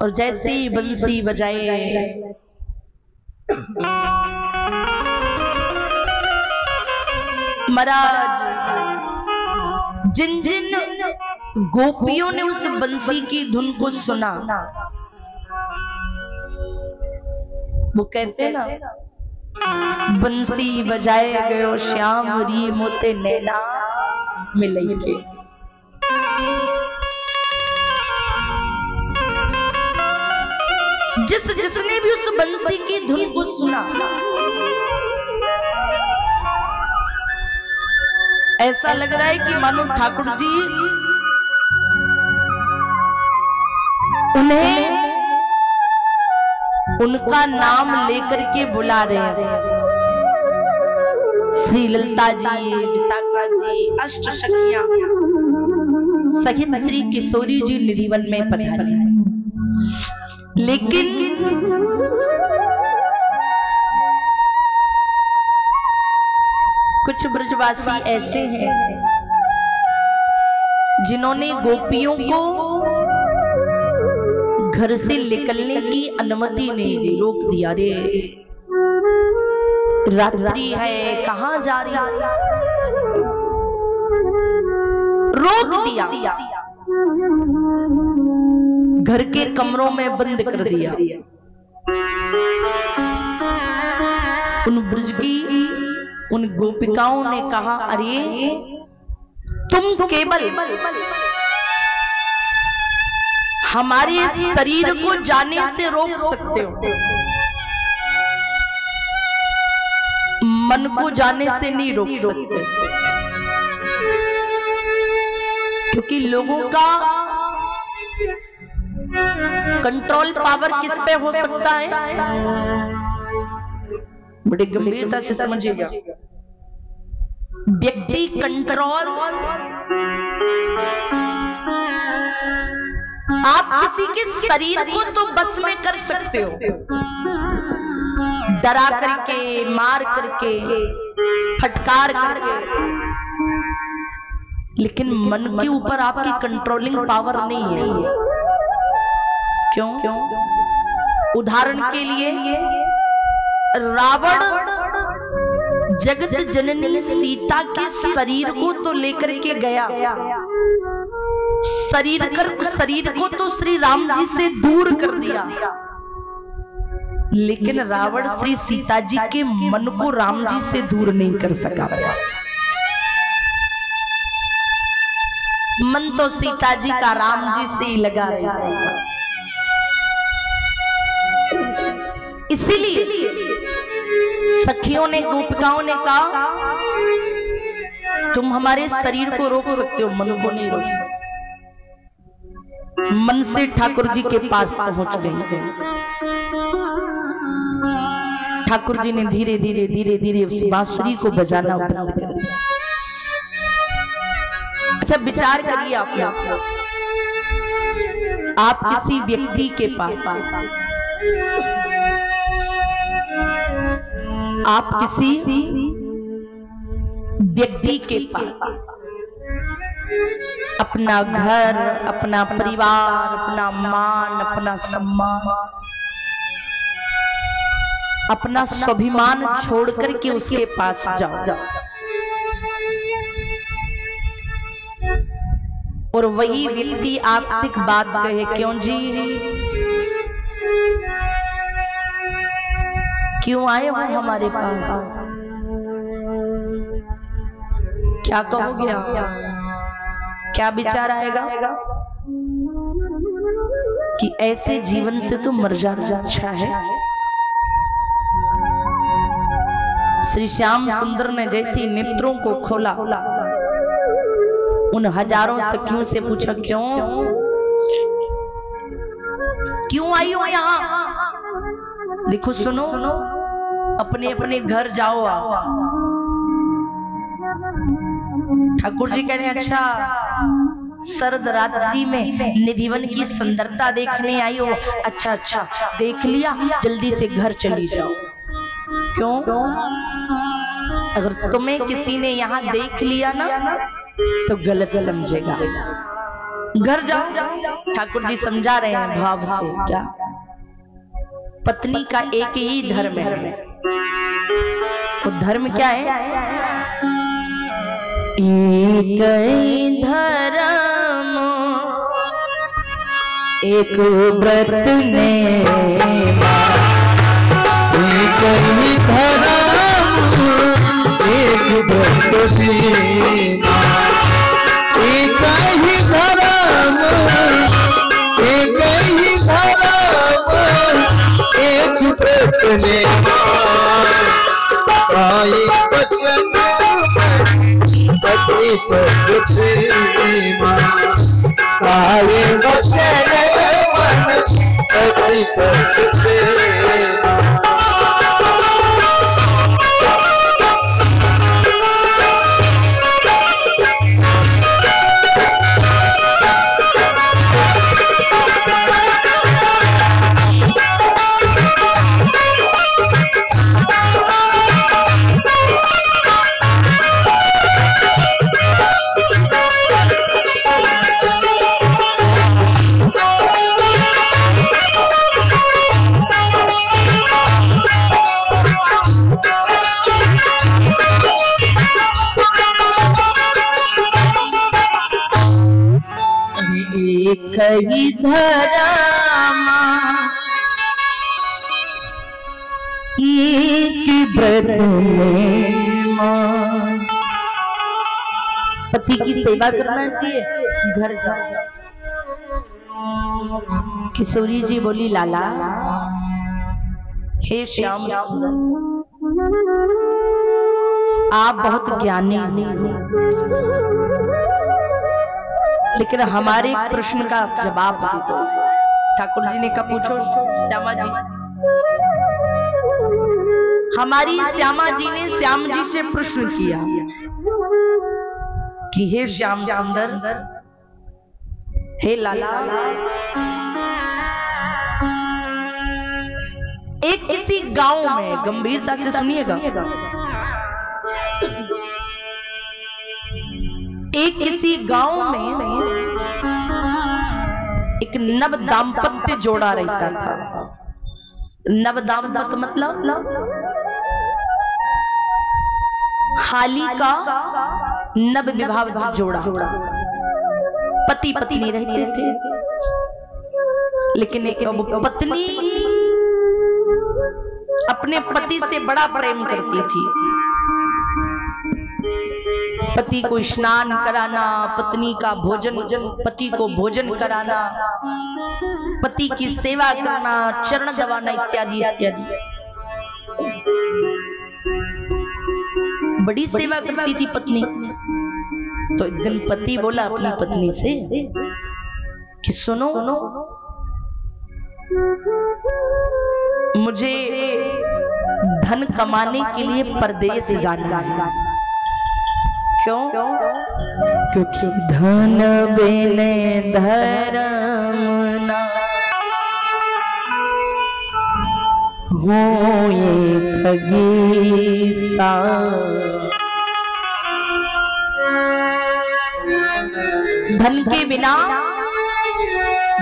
और जैसे ही बंसी बजाए महाराज जिन जिन गोपियों ने उस बंसी की धुन को सुना वो कहते ना, बंसी बजाए गयो श्याम री मोते नैना मिलेंगे। जिसने भी उस बंसी की धुन को सुना ऐसा लग रहा है कि मानो ठाकुर जी उन्हें उनका नाम लेकर के बुला रहे हैं। श्री ललिता जी, विशाखा जी, अष्ट सखियां सहित श्री किशोरी जी निधिवन में पधारे। लेकिन कुछ ब्रजवासी ऐसे हैं जिन्होंने गोपियों को घर से निकलने की अनुमति नहीं दी, रोक दिया। रे रात्रि है, कहां जा रही है, रोक दिया। घर के कमरों में बंद कर दिया। उन ब्रज की उन गोपिकाओं ने कहा, अरे तुम केवल हमारे शरीर को जाने से रोक सकते हो, मन को जाने से नहीं रोक सकते। क्योंकि लोगों का कंट्रोल पावर किस पे हो सकता है, बड़ी गंभीरता से समझिएगा। व्यक्ति कंट्रोल, आप किसी के शरीर को तो बस में कर सकते हो, डरा करके, मार करके, फटकार करके, लेकिन मन के ऊपर आपकी कंट्रोलिंग पावर नहीं है। क्यों? उदाहरण के लिए रावण जगत जननी सीता के शरीर को तो लेकर के गया, शरीर को तो श्री राम जी से दूर कर दिया, लेकिन रावण श्री सीता जी के मन को राम जी से दूर नहीं कर सका। मन तो सीता जी का राम जी से ही लगा रहा है। इसीलिए सखियों ने, गोपिकाओं ने कहा, तुम हमारे शरीर को रोक सकते हो, मन को नहीं रोक सकते। मन से ठाकुर जी के पास पहुंच गए। ठाकुर जी ने धीरे धीरे धीरे धीरे उस बांसुरी को बजाना बंद कर दिया। अच्छा विचार करिए, आप किसी व्यक्ति के पास, आप किसी व्यक्ति के पास अपना घर, अपना परिवार, अपना मान, अपना सम्मान, अपना स्वाभिमान छोड़ करके उसके पास जाओ, और वही व्यक्ति आपसे एक बात कहे, क्यों जी, क्यों आए हो हमारे पास, क्या कहोगे आप? क्या विचार आएगा कि ऐसे जीवन से तो मर जाना अच्छा है। श्री श्याम सुंदर ने जैसे नेत्रों को खोला, उन हजारों सखियों से पूछा, क्यों आई हो यहाँ? लिखो, सुनो, अपने अपने घर जाओ। ठाकुर जी कह रहे, अच्छा सर्द रात्रि में निधिवन की सुंदरता देखने आई हो, अच्छा अच्छा देख लिया, जल्दी से घर चली जाओ। क्यों? अगर तुम्हें किसी ने यहाँ देख लिया ना तो गलत समझेगा। घर जाओ। ठाकुर जी समझा रहे हैं भाव से, क्या पत्नी का एक ही धर्म है। वो धर्म क्या है? एक ही धर्म एक व्रत ने, एक ही धर्म एक व्रत ने, एक ही धर्म एक ही धर्म एक व्रत ने, आए वचन पति पति आए वचन पति पति। कई धर्म एक व्रत में। पति की सेवा करना चाहिए, घर जाओ। किशोरी जी बोली, लाला हे श्याम सुंदर, आप बहुत ज्ञानी लेकिन हमारे प्रश्न का जवाब दे दो। ठाकुर जी ने कहा, पूछो श्यामा जी। हमारी श्यामा जी ने श्याम जी से प्रश्न किया कि हे श्याम सुंदर, हे लाला, एक किसी गांव में, गंभीरता से सुनिएगा, एक किसी गांव में एक नव दाम्पत्य जोड़ा रहता था। नव दाम्पत्य मतलब हाली का नव विवाह जोड़ा, पति पत्नी रहते थे। लेकिन एक पत्नी अपने पति से बड़ा प्रेम करती थी। पति को स्नान कराना, पत्नी का भोजन, पति को भोजन कराना, पति की सेवा करना, चरण दबाना इत्यादि इत्यादि, बड़ी सेवा करती थी पत्नी। तो एक दिन पति बोला अपनी पत्नी से कि सुनो, मुझे धन कमाने के लिए परदेश जाना है। क्यों? क्योंकि धन बिन धर्म ना हो ये खगीसा, धन के बिना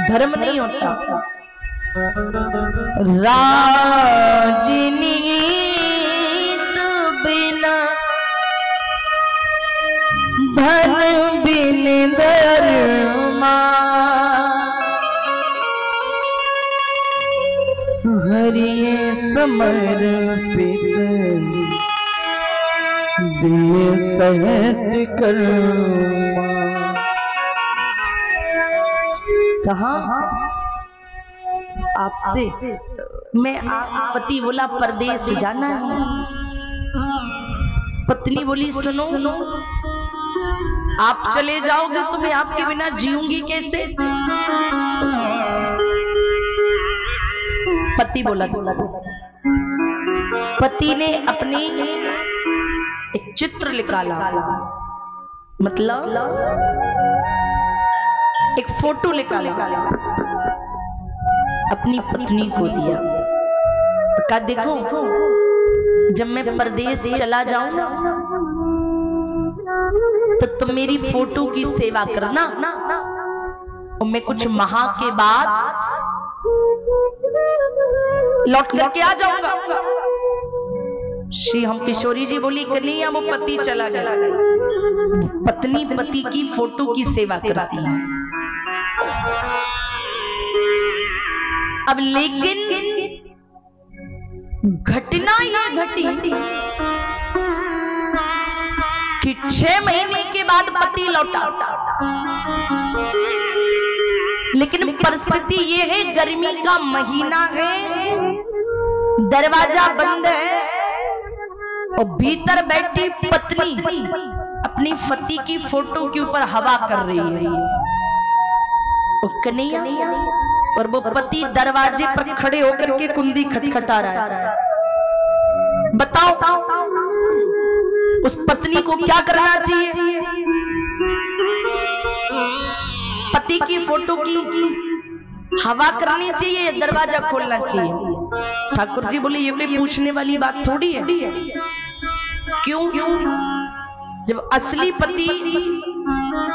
धर्म नहीं होता। राजनीति बिना धन बिन धर्मा, हरिये समर्पित दिए सहित कर्मा। कहा आपसे मैं, आप पति बोला परदेश जाना है। पत्नी बोली सुनो, आप चले जाओगे तो मैं आपके बिना जीऊंगी कैसे? पति बोला, पति ने अपनी एक चित्र निकाला, मतलब एक फोटो निकाला, अपनी पत्नी को दिया। कहा देखो, जब मैं परदेश चला जाऊं तो तुम मेरी फोटो की सेवा करना मैं कुछ माह के बाद लौट करके आ जाऊंगा। श्री हम किशोरी जी बोली कन्हैया वो पति चला गया, पत्नी पति की फोटो की सेवा करती है। अब लेकिन घटना यह घटी कि 6 महीने के बाद पति लौटा, लेकिन परिस्थिति ये है गर्मी का महीना है, दरवाजा बंद है और भीतर बैठी पत्नी अपनी पति की फोटो के ऊपर हवा कर रही है। कन्हैया और वो पति दरवाजे पर खड़े होकर के कुंडी खटखटा रहा है। बताओ उस पत्नी को क्या करना चाहिए? पति की फोटो की हवा करनी चाहिए या दरवाजा खोलना चाहिए? ठाकुर जी बोले ये कोई पूछने वाली बात थोड़ी है। क्यों? जब असली पति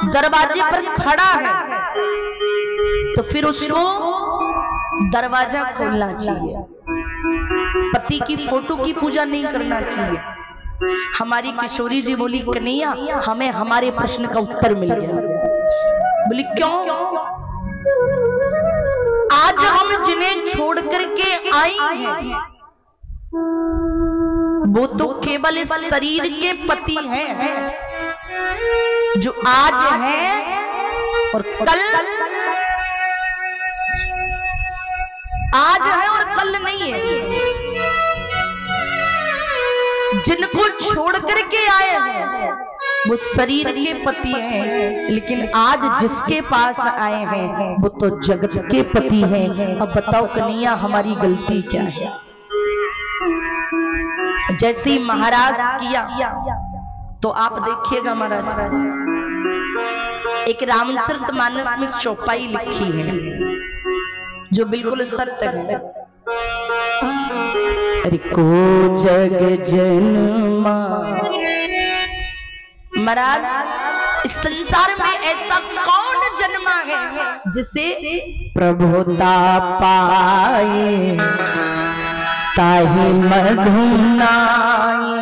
दरवाजे पर खड़ा है तो फिर उसको दरवाजा खोलना चाहिए, पति की फोटो की पूजा नहीं करना चाहिए। हमारी किशोरी जी बोली कन्हैया हमें हमारे प्रश्न का उत्तर मिल गया। बोली क्यों? आज हम जिन्हें छोड़ करके आए हैं वो तो केवल इस शरीर के पति हैं, जो आज है और कल, आज है और कल नहीं है। जिनको छोड़ करके आए हैं वो शरीर के पति हैं, लेकिन आज जिसके पास आए हैं वो तो जगत के पति हैं। अब बताओ कन्हैया हमारी गलती क्या है? जैसे ही महाराज किया तो आप देखिएगा महाराज एक रामचरितमानस में चौपाई लिखी है जो बिल्कुल सत्य है। अरे को जग जन्मा, महाराज इस संसार में ऐसा कौन जन्मा है जिसे प्रभुता पाए ताहि मधुनाई।